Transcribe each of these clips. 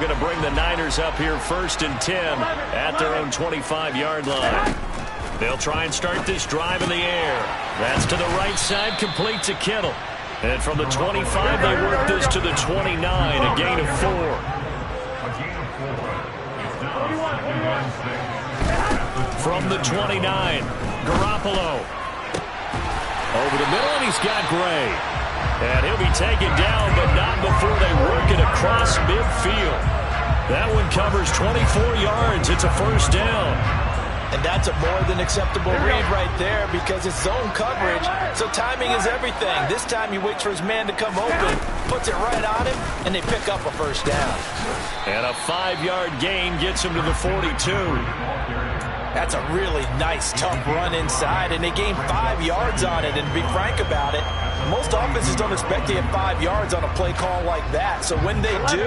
going to bring the Niners up here 1st and 10 at their own 25-yard line. They'll try and start this drive in the air. That's to the right side, complete to Kittle. And from the 25, they work this to the 29, a gain of 4. From the 29, Garoppolo. Over the middle, and he's got Gray. And he'll be taken down, but not before they work it across midfield. That one covers 24 yards. It's a 1st down. And that's a more than acceptable read right there because it's zone coverage, so timing is everything. This time he waits for his man to come open, puts it right on him, and they pick up a 1st down. And a 5-yard gain gets him to the 42. That's a really nice, tough run inside, and they gain 5 yards on it. And to be frank about it, most offenses don't expect to get 5 yards on a play call like that. So when they do,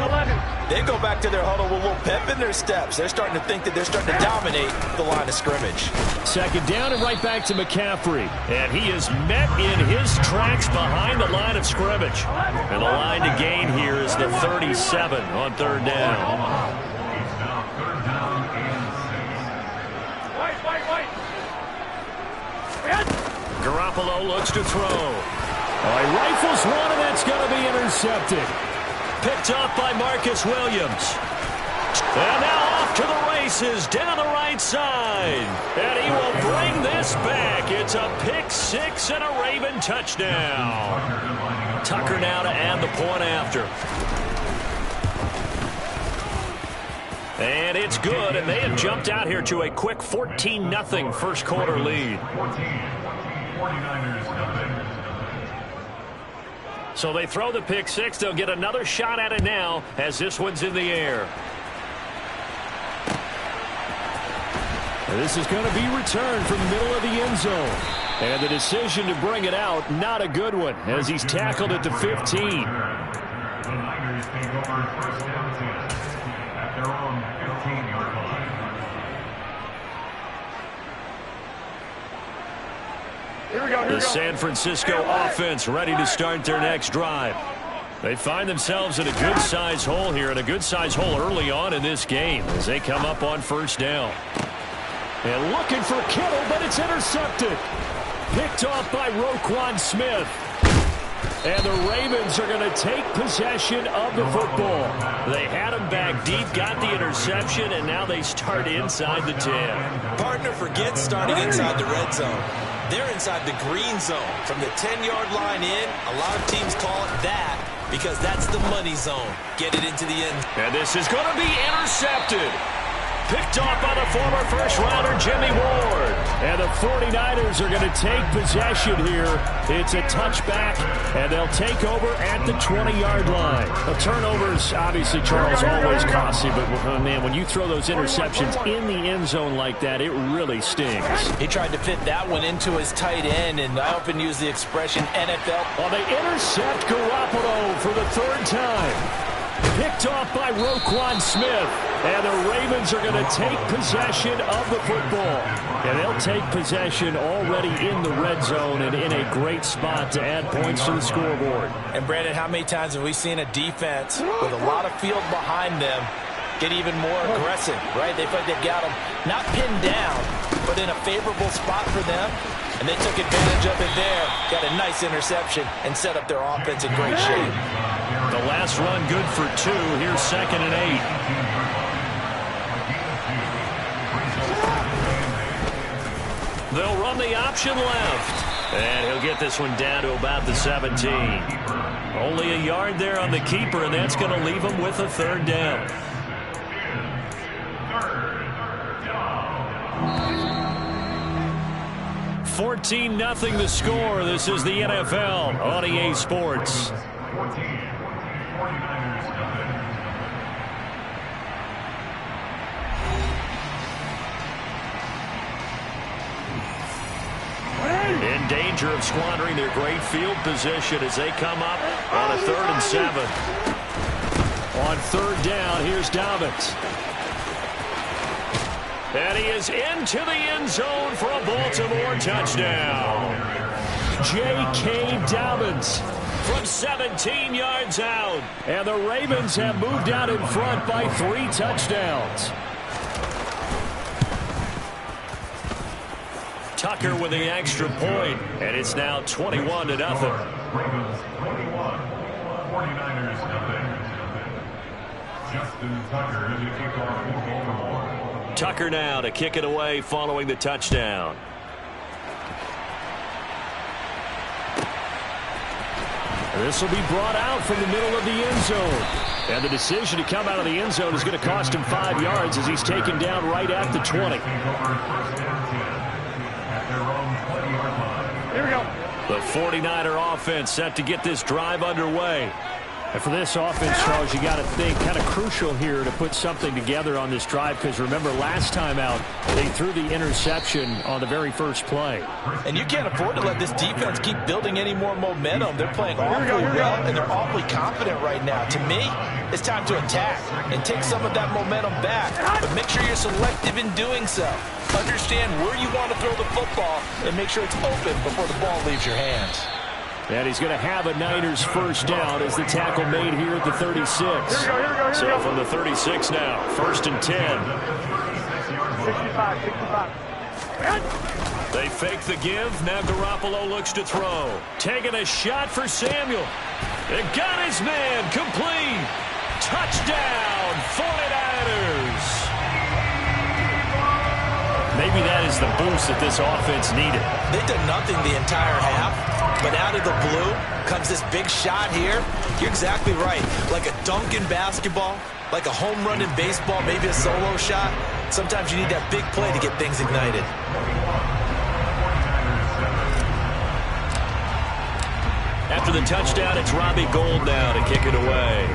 they go back to their huddle with a little pep in their steps. They're starting to think that they're starting to dominate the line of scrimmage. 2nd down and right back to McCaffrey. And he is met in his tracks behind the line of scrimmage. And the line to gain here is the 37 on 3rd down. Garoppolo looks to throw. He rifles one, and that's going to be intercepted. Picked off by Marcus Williams. And now off to the races down the right side. And he will bring this back. It's a pick 6 and a Raven touchdown. Tucker now to add the point after. And it's good, and they have jumped out here to a quick 14-0 first quarter lead. So they throw the pick 6. They'll get another shot at it now as this one's in the air. And this is going to be returned from the middle of the end zone. And the decision to bring it out, not a good one, as he's tackled at the 15. The Niners take over 1st down 10 at their own 15-yard line. The San Francisco offense ready to start their next drive. They find themselves in a good-sized hole here, and a good-sized hole early on in this game as they come up on 1st down. And looking for Kittle, but it's intercepted. Picked off by Roquan Smith. And the Ravens are going to take possession of the football. They had him back deep, got the interception, and now they start inside the 10. Partner forgets starting inside the red zone. They're inside the green zone. From the 10-yard line in, a lot of teams call it that because that's the money zone. Get it into the end. And this is going to be intercepted. Picked off by the former first-rounder Jimmy Ward. And the 49ers are going to take possession here. It's a touchback, and they'll take over at the 20-yard line. The turnovers, obviously, Charles, always costly, but, man, when you throw those interceptions in the end zone like that, it really stings. He tried to fit that one into his tight end, and I often use the expression NFL. Well, they intercept Garoppolo for the 3rd time. Picked off by Roquan Smith. And the Ravens are going to take possession of the football. And they'll take possession already in the red zone and in a great spot to add points to the scoreboard. And, Brandon, how many times have we seen a defense with a lot of field behind them get even more aggressive, right? They feel like they've got them not pinned down, but in a favorable spot for them. And they took advantage of it there, got a nice interception, and set up their offense in great shape. The last run good for 2. Here's 2nd and 8. They'll run the option left. And he'll get this one down to about the 17. Only a yard there on the keeper, and that's going to leave him with a 3rd down. 14-0 the score. This is the NFL on EA Sports. In danger of squandering their great field position as they come up on a 3rd and 7. On 3rd down, here's Dobbins. And he is into the end zone for a Baltimore touchdown. J.K. Dobbins from 17 yards out. And the Ravens have moved out in front by 3 touchdowns. Tucker with the extra point, and it's now 21-0. Ravens 21, 49ers nothing. Justin Tucker is the kickoff in Baltimore. Tucker now to kick it away following the touchdown. This will be brought out from the middle of the end zone. And the decision to come out of the end zone is going to cost him 5 yards as he's taken down right at the 20. Here we go. The 49er offense set to get this drive underway. And for this offense, Charles, you got to think kind of crucial here to put something together on this drive, because remember last time out they threw the interception on the very first play. And you can't afford to let this defense keep building any more momentum. They're playing awfully well, and they're awfully confident right now. To me, it's time to attack and take some of that momentum back, but make sure you're selective in doing so. Understand where you want to throw the football and make sure it's open before the ball leaves your hands. And he's going to have a Niners first down as the tackle made here at the 36. So from the 36 now, 1st and 10. 65. They fake the give. Now Garoppolo looks to throw. Taking a shot for Samuel. It got his man. Complete. Touchdown, 49ers. Maybe that is the boost that this offense needed. They've done nothing the entire half, but out of the blue comes this big shot here. You're exactly right. Like a dunk in basketball, like a home run in baseball, maybe a solo shot. Sometimes you need that big play to get things ignited. After the touchdown, it's Robbie Gould now to kick it away.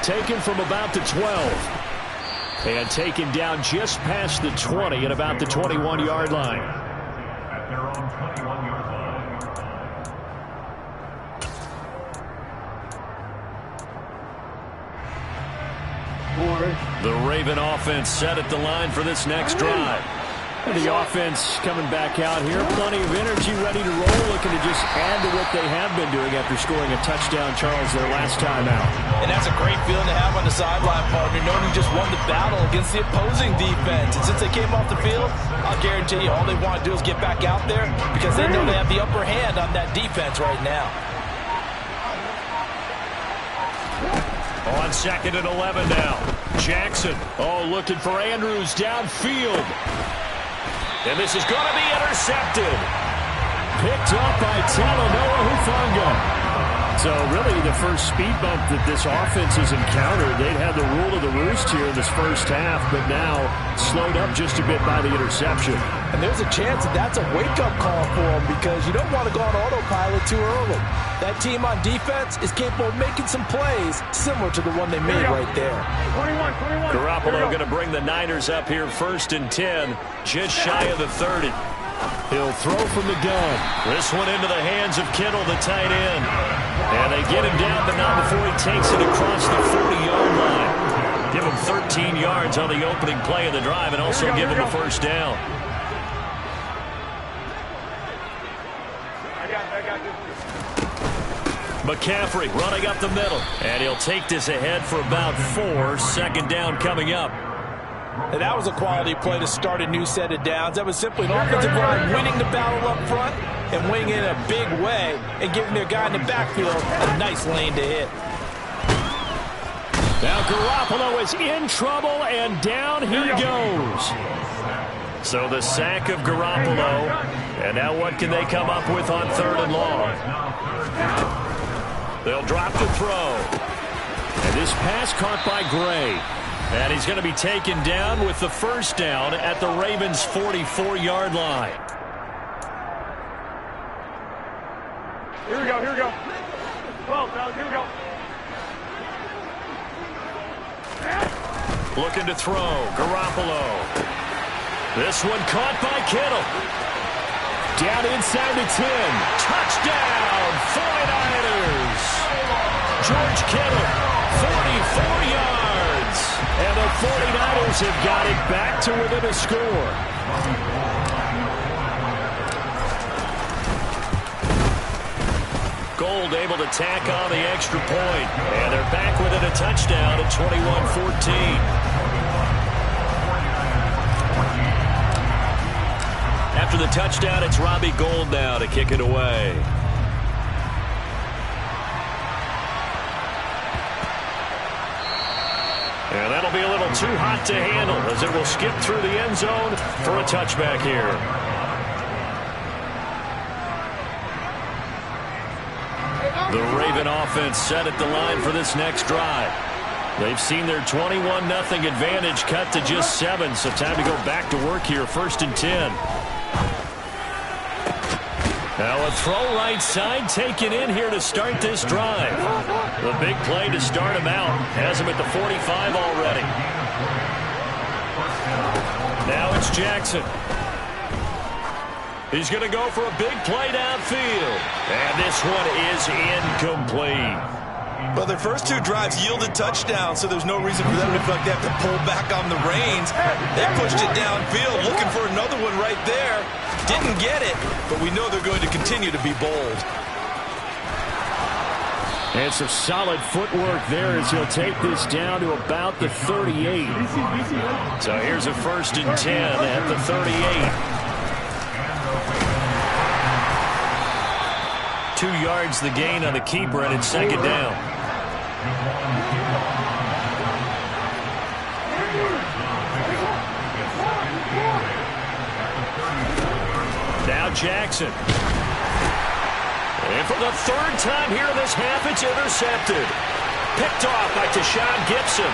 Taken from about the 12. And taken down just past the 20 at about the 21-yard line. At their own 21-yard line. The Raven offense set at the line for this next drive. And the offense coming back out here. Plenty of energy, ready to roll, looking to just add to what they have been doing after scoring a touchdown, Charles, their last time out. And that's a great feeling to have on the sideline, partner, knowing you just won the battle against the opposing defense. And since they came off the field, I'll guarantee you all they want to do is get back out there because they know they have the upper hand on that defense right now. On 2nd and 11 now. Jackson, looking for Andrews downfield. And this is going to be intercepted. Picked up by Talanoa Hufanga. So really the first speed bump that this offense has encountered. They'd had the rule of the roost here in this first half, but now slowed up just a bit by the interception. And there's a chance that that's a wake-up call for them because you don't want to go on autopilot too early. That team on defense is capable of making some plays similar to the one they made right there. 21. Garoppolo going to bring the Niners up here 1st and 10, just shy of the 30. He'll throw from the gun. This one into the hands of Kittle, the tight end. And they get him down, but not before he takes it across the 40-yard line. Give him 13 yards on the opening play of the drive and also give him the first down. McCaffrey running up the middle. And he'll take this ahead for about 4. 2nd down coming up. And that was a quality play to start a new set of downs. That was simply an offensive line winning the battle up front and winning in a big way and giving their guy in the backfield a nice lane to hit. Now Garoppolo is in trouble, and down he goes. So the sack of Garoppolo, and now what can they come up with on 3rd and long? They'll drop the throw. And this pass caught by Gray. And he's going to be taken down with the first down at the Ravens' 44-yard line. Here we go. 12, fellas, here we go. Looking to throw. Garoppolo. This one caught by Kittle. Down inside the 10. Touchdown, 49ers. George Kittle, 44 yards. And the 49ers have got it back to within a score. Gold able to tack on the extra point. And they're back within a touchdown at 21-14. After the touchdown, it's Robbie Gould now to kick it away. And that'll be a little too hot to handle as it will skip through the end zone for a touchback here. The Raven offense set at the line for this next drive. They've seen their 21-0 advantage cut to just 7, so time to go back to work here, 1st and 10. Now a throw right side taken in here to start this drive. The big play to start him out. Has him at the 45 already. Now it's Jackson. He's going to go for a big play downfield. And this one is incomplete. Well, their first 2 drives yielded touchdowns, so there's no reason for them to feel like they have to pull back on the reins. They pushed it downfield, looking for another one right there. Didn't get it, but we know they're going to continue to be bold. And some solid footwork there as he'll take this down to about the 38. So here's a 1st and 10 at the 38. 2 yards the gain on the keeper, and it's 2nd down. Now Jackson. And for the 3rd time here in this half, it's intercepted. Picked off by Tashawn Gibson.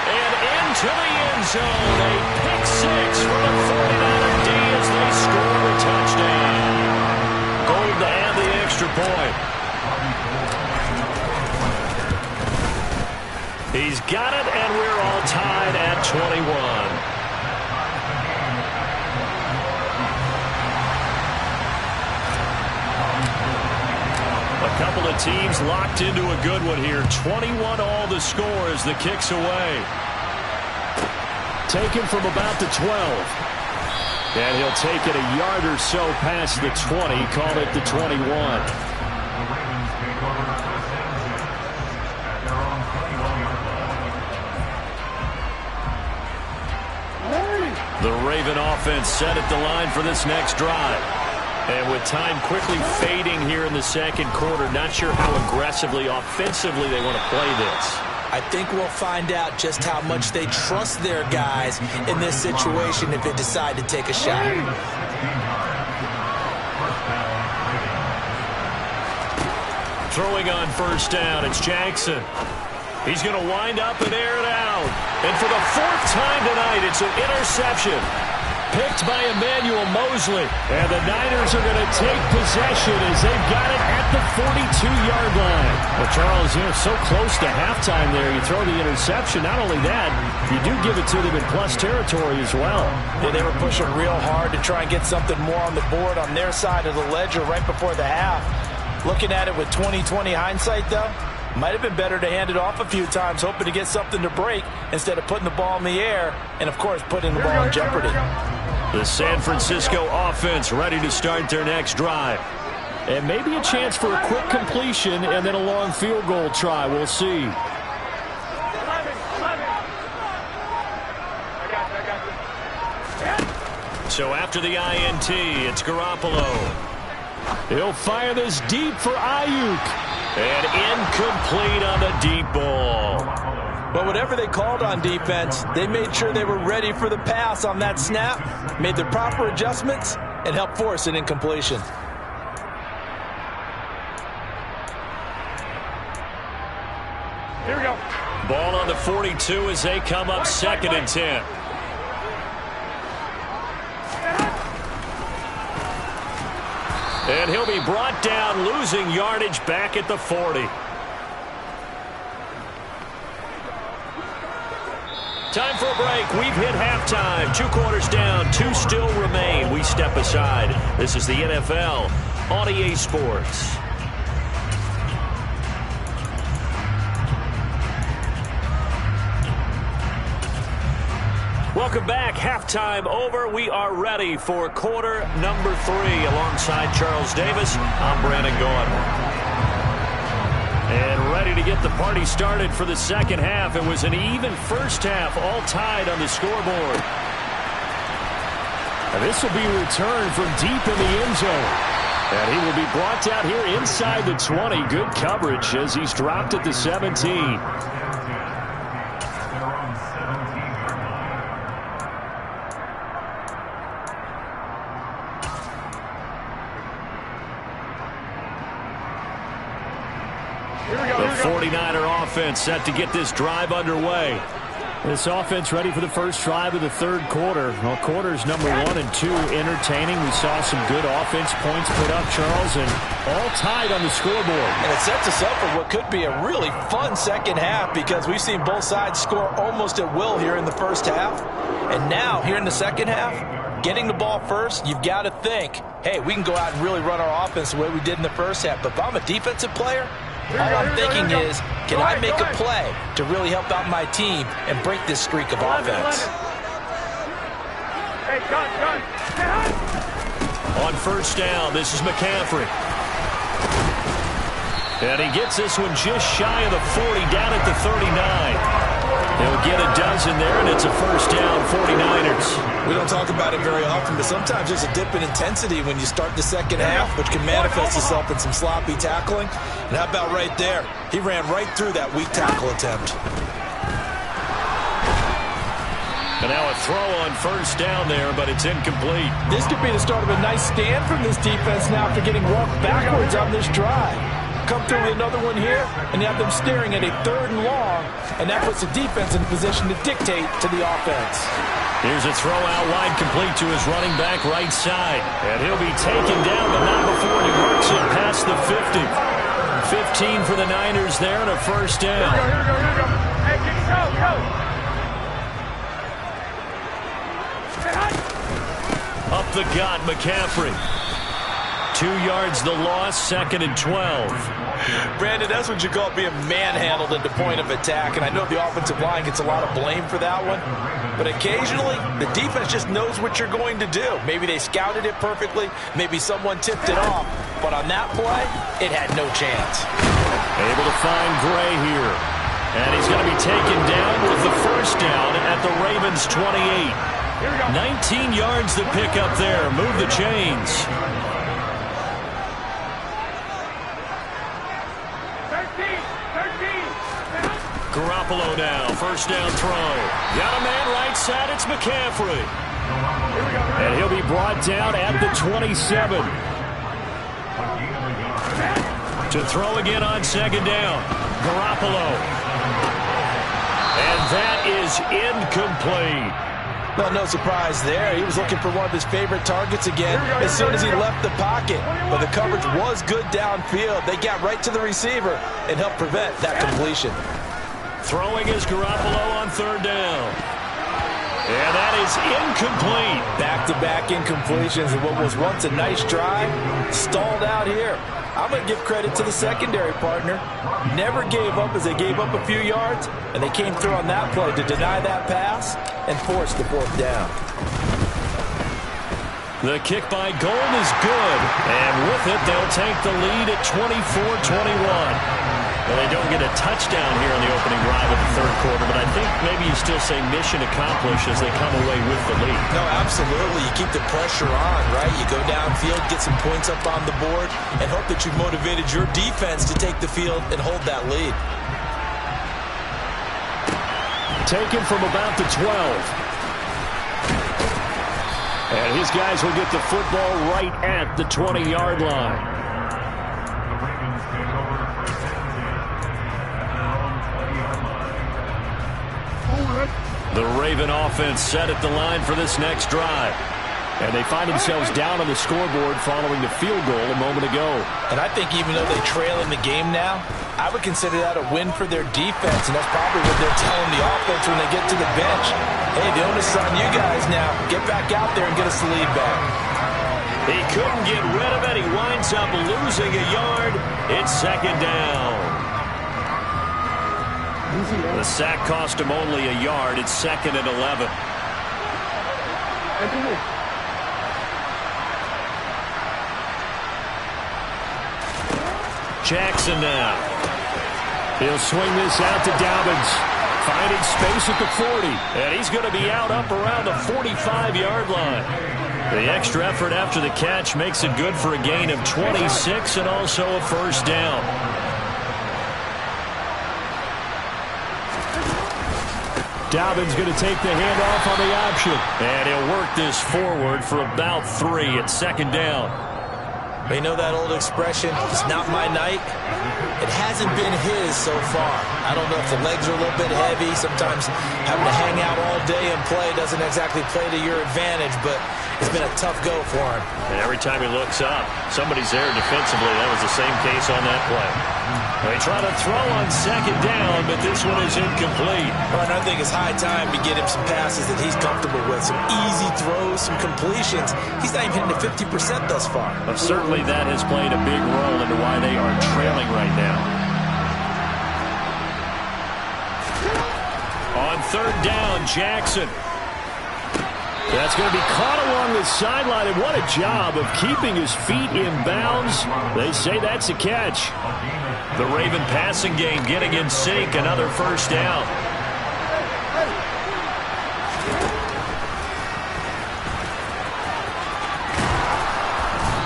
And into the end zone. A pick 6 for the 49er D as they score a touchdown. Gold to add the extra point. He's got it, and we're all tied at 21. A couple of teams locked into a good one here. 21 all the score as the kick's away. Taken from about the 12. And he'll take it a yard or so past the 20. Call it the 21. The Raven offense set at the line for this next drive. And with time quickly fading here in the 2nd quarter, not sure how aggressively, offensively they want to play this. I think we'll find out just how much they trust their guys in this situation if they decide to take a shot. Throwing on 1st down, it's Jackson. He's going to wind up and air it out. And for the 4th time tonight, it's an interception. Picked by Emmanuel Mosley. And the Niners are going to take possession as they've got it at the 42-yard line. Well, Charles, so close to halftime there. You throw the interception. Not only that, you do give it to them in plus territory as well. Yeah, they were pushing real hard to try and get something more on the board on their side of the ledger right before the half. Looking at it with 20/20 hindsight, though, might have been better to hand it off a few times, hoping to get something to break instead of putting the ball in the air and, of course, putting the ball in jeopardy. The San Francisco offense ready to start their next drive. And maybe a chance for a quick completion and then a long field goal try. We'll see. So after the INT, it's Garoppolo. He'll fire this deep for Ayuk. And incomplete on the deep ball. But whatever they called on defense, they made sure they were ready for the pass on that snap, made the proper adjustments, and helped force an incompletion. Here we go. Ball on the 42 as they come up 2nd and 10. And he'll be brought down, losing yardage back at the 40. Time for a break. We've hit halftime. 2 quarters down, 2 still remain. We step aside. This is the NFL on EA Sports. Welcome back. Halftime over. We are ready for quarter number 3. Alongside Charles Davis, I'm Brandon Gaudin. And ready to get the party started for the second half. It was an even first half, all tied on the scoreboard. And this will be returned from deep in the end zone. And he will be brought down here inside the 20. Good coverage as he's dropped at the 17. The 49er offense set to get this drive underway. This offense ready for the first drive of the third quarter. Well, quarters number 1 and 2 entertaining. We saw some good offense points put up, Charles, and all tied on the scoreboard. And it sets us up for what could be a really fun second half because we've seen both sides score almost at will here in the first half. And now, here in the second half, getting the ball first, you've got to think, hey, we can go out and really run our offense the way we did in the first half. But if I'm a defensive player, all I'm thinking is, can I make a play to really help out my team and break this streak of offense? On first down, this is McCaffrey. And he gets this one just shy of the 40, down at the 39. They'll get a dozen there, and it's a first down, 49ers. We don't talk about it very often, but sometimes there's a dip in intensity when you start the second half, which can manifest itself in some sloppy tackling. And how about right there? He ran right through that weak tackle attempt. And now a throw on first down there, but it's incomplete. This could be the start of a nice stand from this defense now after getting walked backwards on this drive. Come through with another one here, and you have them staring at a 3rd and long, and that puts the defense in a position to dictate to the offense. Here's a throw out wide, complete to his running back right side. And he'll be taken down, but not before he works it past the 50. 15 for the Niners there, and a first down. Here we go. Hey, go. Up the gut, McCaffrey. 2 yards the loss, 2nd and 12. Brandon, that's what you call being manhandled at the point of attack, and I know the offensive line gets a lot of blame for that one, but occasionally the defense just knows what you're going to do. Maybe they scouted it perfectly, maybe someone tipped it off, but on that play, it had no chance. Able to find Gray here, and he's going to be taken down with the first down at the Ravens' 28. 19 yards to pick up there. Move the chains. Garoppolo now, first down throw. Got a man right side, it's McCaffrey. And he'll be brought down at the 27. To throw again on second down. Garoppolo. And that is incomplete. Well, no surprise there. He was looking for one of his favorite targets again as soon as he left the pocket. But the coverage was good downfield. They got right to the receiver and helped prevent that completion. Throwing is Garoppolo on third down. And that is incomplete. Back-to-back incompletions and what was once a nice drive stalled out here. I'm going to give credit to the secondary partner. Never gave up as they gave up a few yards, and they came through on that play to deny that pass and force the 4th down. The kick by Gold is good, and with it, they'll take the lead at 24-21. Well, they don't get a touchdown here on the opening drive of the third quarter, but I think maybe you still say mission accomplished as they come away with the lead. No, absolutely. You keep the pressure on, right? You go downfield, get some points up on the board, and hope that you've motivated your defense to take the field and hold that lead. Taken from about the 12. And his guys will get the football right at the 20-yard line. The Raven offense set at the line for this next drive. And they find themselves down on the scoreboard following the field goal a moment ago. And I think even though they trail in the game now, I would consider that a win for their defense, and that's probably what they're telling the offense when they get to the bench. Hey, the onus is on you guys now. Get back out there and get us the lead back. He couldn't get rid of it. He winds up losing a yard. It's second down. The sack cost him only a yard. It's 2nd and 11. Jackson now. He'll swing this out to Dobbins. Finding space at the 40. And he's going to be out up around the 45-yard line. The extra effort after the catch makes it good for a gain of 26 and also a first down. Dobbins going to take the handoff on the option. And he'll work this forward for about 3 at second down. You know that old expression, it's not my night? It hasn't been his so far. I don't know if the legs are a little bit heavy. Sometimes having to hang out all day and play doesn't exactly play to your advantage, but it's been a tough go for him. And every time he looks up, somebody's there defensively. That was the same case on that play. They try to throw on second down, but this one is incomplete. Well, and I think it's high time to get him some passes that he's comfortable with. Some easy throws, some completions. He's not even hitting the 50% thus far. But certainly that has played a big role into why they are trailing right now. On third down, Jackson. That's going to be caught along the sideline, and what a job of keeping his feet in bounds. They say that's a catch. The Raven passing game getting in sync, another first down.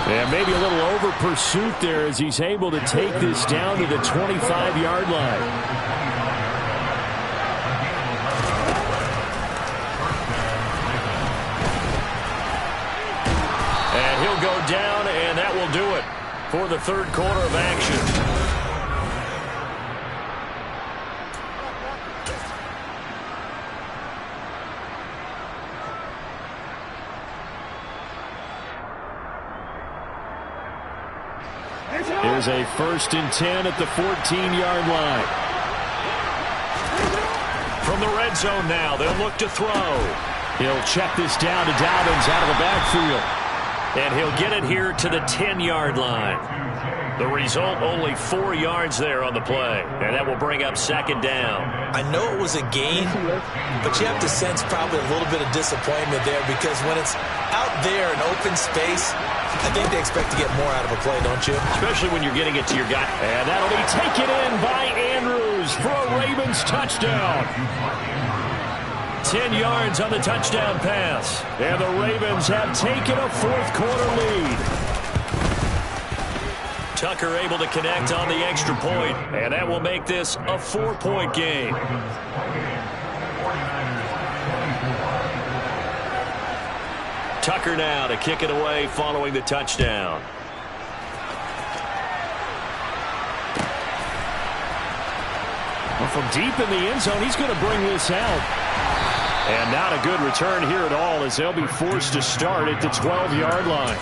And maybe a little over pursuit there as he's able to take this down to the 25-yard line. Go down, and that will do it for the third quarter of action. Here's a 1st and 10 at the 14-yard line. From the red zone now, they'll look to throw. He'll check this down to Dobbins out of the backfield. And he'll get it here to the 10-yard line. The result, only 4 yards there on the play. And that will bring up second down. I know it was a gain, but you have to sense probably a little bit of disappointment there because when it's out there in open space, I think they expect to get more out of a play, don't you? Especially when you're getting it to your guy. And that'll be taken in by Andrews for a Ravens touchdown. 10 yards on the touchdown pass. And the Ravens have taken a fourth quarter lead. Tucker able to connect on the extra point, and that will make this a 4-point game. Tucker now to kick it away following the touchdown. Well, from deep in the end zone, he's going to bring this out. And not a good return here at all as they'll be forced to start at the 12-yard line.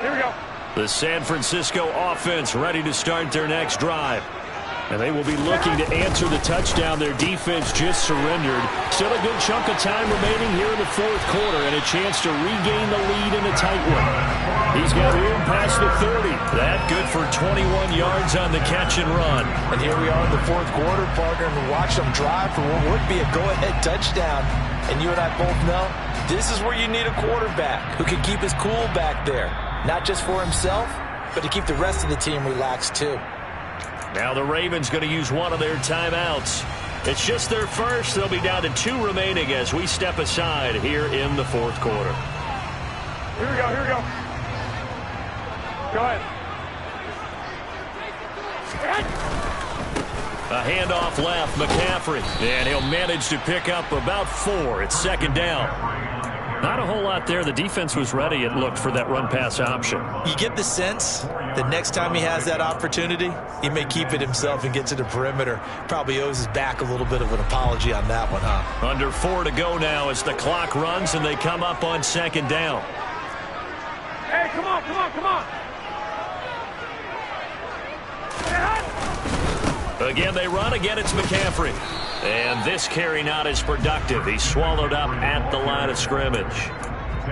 Here we go. The San Francisco offense ready to start their next drive. And they will be looking to answer the touchdown their defense just surrendered. Still a good chunk of time remaining here in the fourth quarter and a chance to regain the lead in a tight one. He's got room past the 30. That good for 21 yards on the catch and run. And here we are in the fourth quarter, partner, and watch them drive for what would be a go-ahead touchdown. And you and I both know this is where you need a quarterback who can keep his cool back there. Not just for himself, but to keep the rest of the team relaxed too. Now the Ravens going to use one of their timeouts. It's just their first. They'll be down to 2 remaining as we step aside here in the fourth quarter. Here we go, here we go. Go ahead. A handoff left, McCaffrey. And he'll manage to pick up about 4 at second down. Not a whole lot there. The defense was ready, it looked, for that run-pass option. You get the sense that next time he has that opportunity, he may keep it himself and get to the perimeter. Probably owes his back a little bit of an apology on that one, huh? Under 4 to go now as the clock runs and they come up on second down. Hey, come on, come on, come on. A Again, they run. Again, it's McCaffrey. And this carry not as productive. He's swallowed up at the line of scrimmage.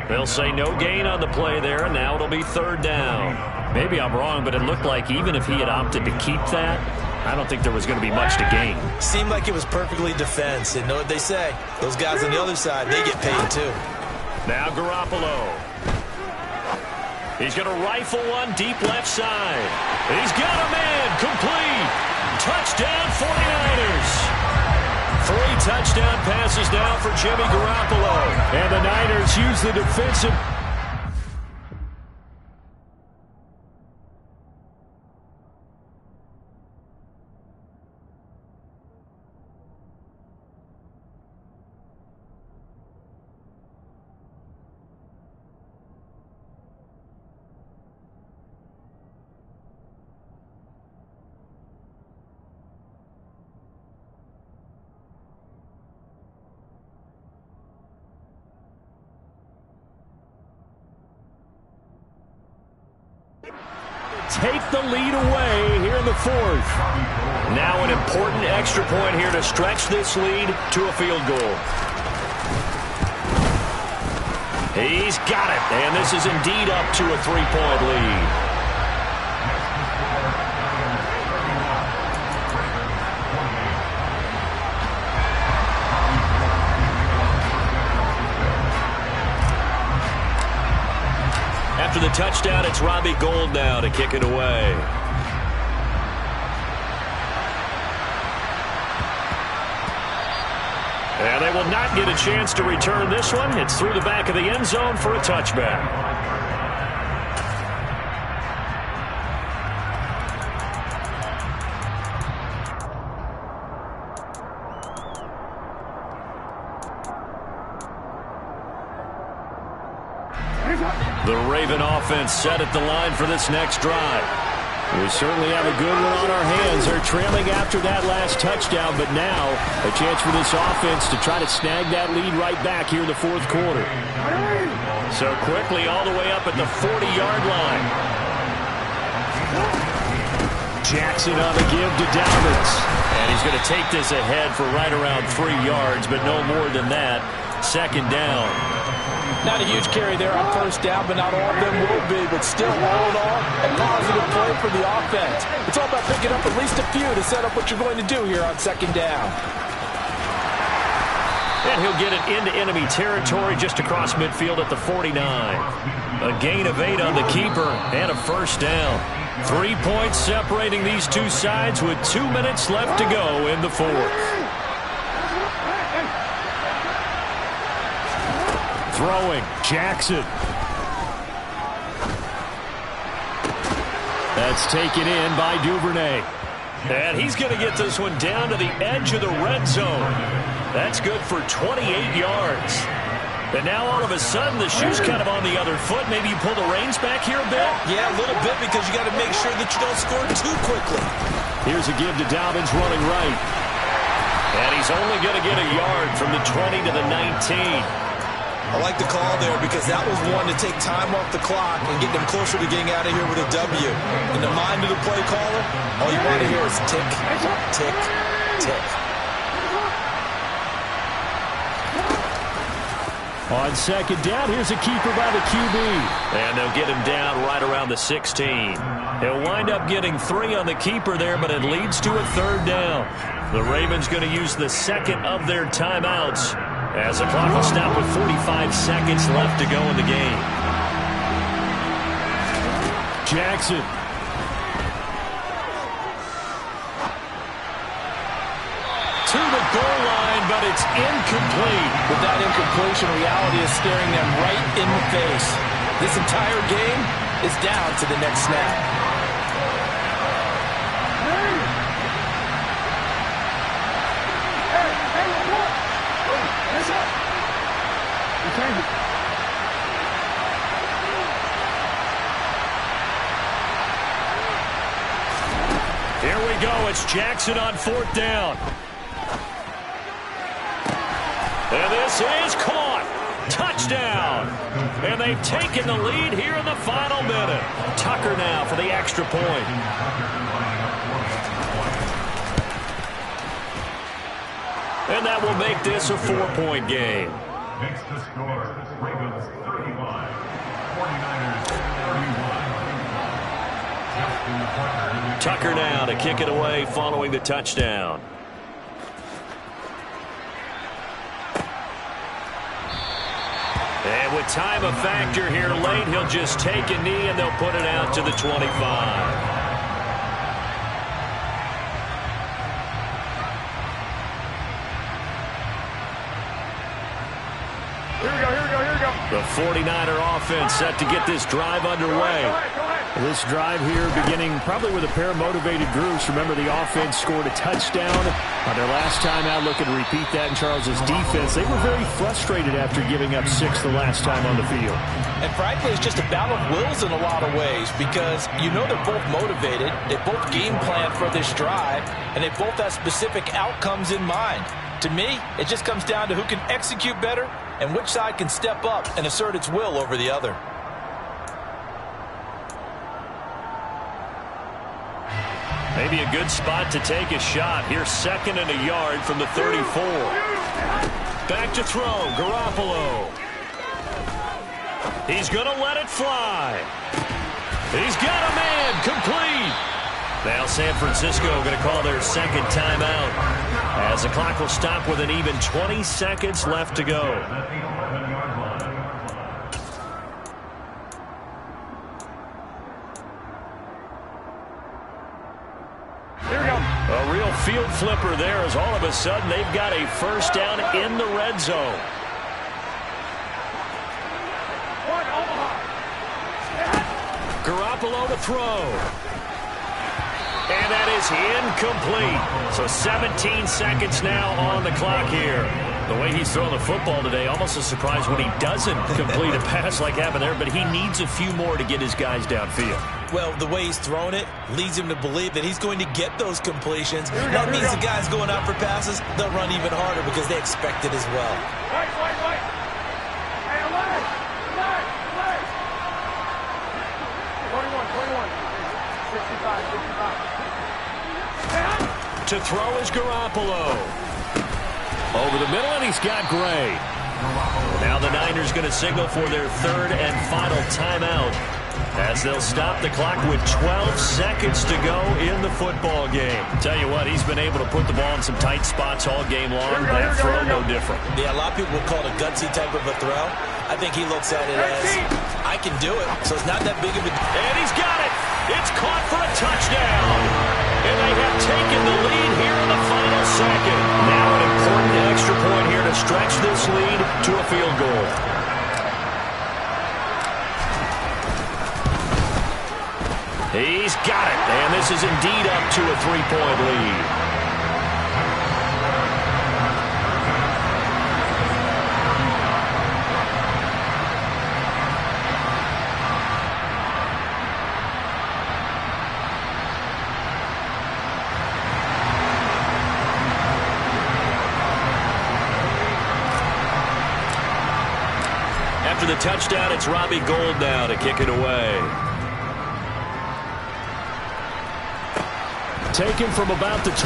They'll say no gain on the play there, and now it'll be third down. Maybe I'm wrong, but it looked like even if he had opted to keep that, I don't think there was going to be much to gain. Seemed like it was perfectly defense. And know what they say? Those guys on the other side, they get paid too. Now Garoppolo. He's going to rifle one deep left side. He's got a man. Complete. Touchdown 49ers. 3 touchdown passes now for Jimmy Garoppolo. And the Niners use the defensive. Take the lead away here in the fourth. Now an important extra point here to stretch this lead to a field goal. He's got it, and this is indeed up to a 3-point lead. After the touchdown, it's Robbie Gould now to kick it away. And they will not get a chance to return this one. It's through the back of the end zone for a touchback. The Raven offense set at the line for this next drive. We certainly have a good one on our hands. They're trailing after that last touchdown, but now a chance for this offense to try to snag that lead right back here in the fourth quarter. So quickly all the way up at the 40-yard line. Jackson on the give to Dobbins. And he's going to take this ahead for right around 3 yards, but no more than that. Second down. Not a huge carry there on first down, but not all of them will be. But still, all in all, a positive play for the offense. It's all about picking up at least a few to set up what you're going to do here on second down. And he'll get it into enemy territory just across midfield at the 49. A gain of 8 on the keeper and a first down. 3 points separating these two sides with 2 minutes left to go in the fourth. Throwing, Jackson. That's taken in by Duvernay. And he's going to get this one down to the edge of the red zone. That's good for 28 yards. And now all of a sudden the shoe's kind of on the other foot. Maybe you pull the reins back here a bit? Yeah, a little bit, because you got to make sure that you don't score too quickly. Here's a give to Dobbins running right. And he's only going to get a yard from the 20 to the 19. I like the call there, because that was one to take time off the clock and get them closer to getting out of here with a W. In the mind of the play caller, all you want to hear is tick, tick, tick. On second down, here's a keeper by the QB. And they'll get him down right around the 16. He'll wind up getting 3 on the keeper there, but it leads to a third down. The Ravens going to use the second of their timeouts, as the clock will stop with 45 seconds left to go in the game. Jackson. To the goal line, but it's incomplete. With that incompletion, reality is staring them right in the face. This entire game is down to the next snap. Here we go. It's Jackson on fourth down. And this is caught. Touchdown. And they've taken the lead here in the final minute. Tucker now for the extra point. And that will make this a 4-point game. Makes the score Ravens 35, 49ers 31. Tucker now to kick it away following the touchdown. And with time a factor here late, he'll just take a knee and they'll put it out to the 25. The 49er offense set to get this drive underway. This drive here beginning probably with a pair of motivated groups. Remember, the offense scored a touchdown on their last time out. Looking to repeat that in Charles's defense. They were very frustrated after giving up 6 the last time on the field. And frankly, it's just a battle of wills in a lot of ways because you know they're both motivated. They both game plan for this drive, and they both have specific outcomes in mind. To me, it just comes down to who can execute better and which side can step up and assert its will over the other. Maybe a good spot to take a shot. Here's 2nd and a yard from the 34. Back to throw, Garoppolo. He's going to let it fly. He's got a man, complete. Now San Francisco going to call their 2nd timeout as the clock will stop with an even 20 seconds left to go. A real field flipper there as all of a sudden they've got a first down in the red zone. Garoppolo to throw. And that is incomplete. So 17 seconds now on the clock here. The way he's throwing the football today, almost a surprise when he doesn't complete a pass like happened there, but he needs a few more to get his guys downfield. Well, the way he's thrown it leads him to believe that he's going to get those completions. That means the guys going out for passes, they'll run even harder because they expect it as well. To throw is Garoppolo. Over the middle, and he's got Gray. Now the Niners going to signal for their 3rd and final timeout as they'll stop the clock with 12 seconds to go in the football game. Tell you what, he's been able to put the ball in some tight spots all game long. That throw no different. Yeah, a lot of people would call it a gutsy type of a throw. I think he looks at it as, I can do it, so it's not that big of a... And he's got it! It's caught for a touchdown! And they have taken the lead here in the final second. Now an important extra point here to stretch this lead to a field goal. He's got it, and this is indeed up to a 3-point lead. After the touchdown, it's Robbie Gould now to kick it away. Taken from about the 12.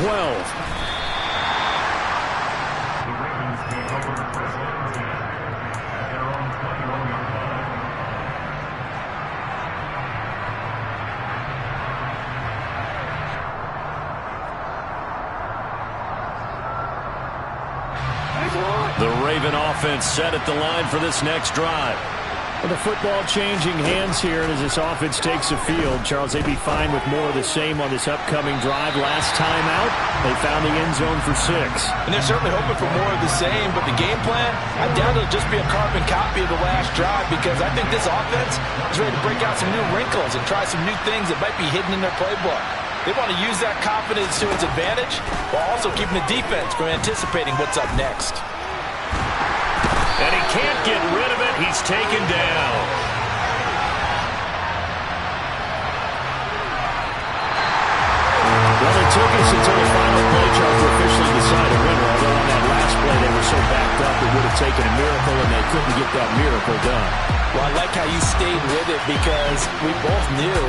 The Ravens take over the first down at their own 21-yard line. The Raven offense set at the line for this next drive. Well, the football changing hands here, and as this offense takes the field, Charles, they'd be fine with more of the same on this upcoming drive. Last time out, they found the end zone for 6. And they're certainly hoping for more of the same, but the game plan, I doubt it'll just be a carbon copy of the last drive because I think this offense is ready to break out some new wrinkles and try some new things that might be hidden in their playbook. They want to use that confidence to its advantage while also keeping the defense from anticipating what's up next. And he can't get rid of it. He's taken down. Well, it took us until the final play, Charles, to officially decide a winner. Although on that last play, they were so backed up it would have taken a miracle, and they couldn't get that miracle done. Well, I like how you stayed with it because we both knew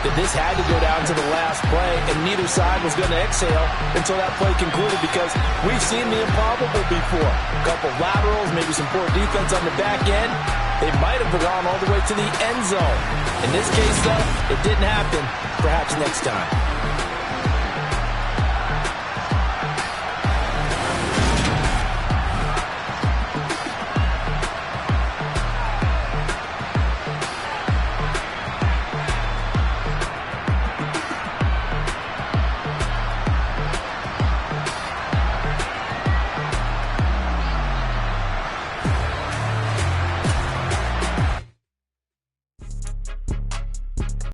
that this had to go down to the last play, and neither side was going to exhale until that play concluded because we've seen the improbable before. A couple laterals, maybe some poor defense on the back end. They might have gone all the way to the end zone. In this case, though, it didn't happen. Perhaps next time.